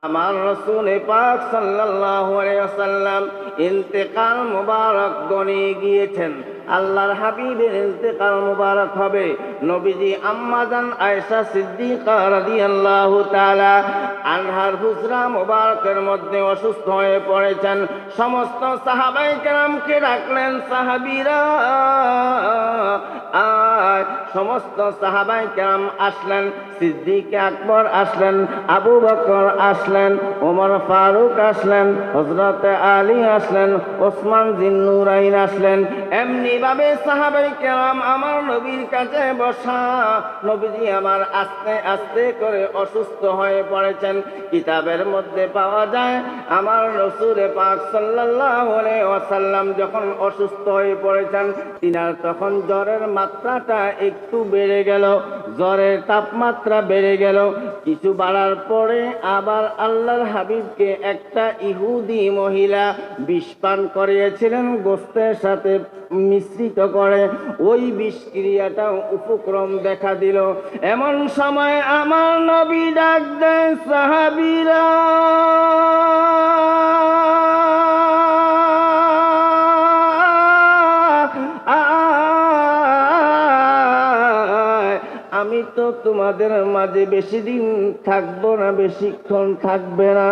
আমার রাসূল পাক সাল্লাল্লাহু আলাইহি ওয়াসাল্লাম ইন্তেকাল মুবারক গনিয়ে গিয়েছেন। আল্লাহর হাবিবের ইন্তেকাল মুবারক হবে। নবীজি আম্মাজান আয়েশা সিদ্দিকা রাদিয়াল্লাহু তাআলা আনহার হুজরা মুবারকের মধ্যে অসুস্থ হয়ে পড়েছেন। সমস্ত সাহাবায়ে কেরামকে ডাকলেন, সাহাবীরা সমস্ত সাহাবায়ে কেরাম আসলেন। সিদ্দিক আকবর আসলেন, আবু বকর আসলেন, ওমর ফারুক আসলেন, হযরত আলী আসলেন, ওসমান জিন্নুরাইন আসলেন। এমনি ভাবে সাহাবায়ে কেরাম আমার নবীর কাছে বসা। নবীজি আমার আস্তে আস্তে করে অসুস্থ হয়ে পড়েছেন। কিতাবের মধ্যে পাওয়া যায় আমার রাসূল পাক সাল্লাল্লাহু আলাইহি ওয়াসাল্লাম যখন অসুস্থ হয়ে পড়েছেন, তিনার তখন জ্বরের মাত্রাটা একটু বেড়ে গেল, জ্বরের তাপমাত্রা বেড়ে গেল। কিছু বাড়ার পরে আবার আল্লাহর হাবিবকে একটা ইহুদি মহিলা বিষ পান করিয়েছিলেন গোস্তের সাথে মিশ্রিত করে। ওই বিষক্রিয়াটা উপক্রম দেখা দিল। এমন সময় আমার নবী ডাক দেন, সাহাবীরা আমি তো তোমাদের মাঝে বেশি দিন থাকবো না, বেশিক্ষণ থাকবে না।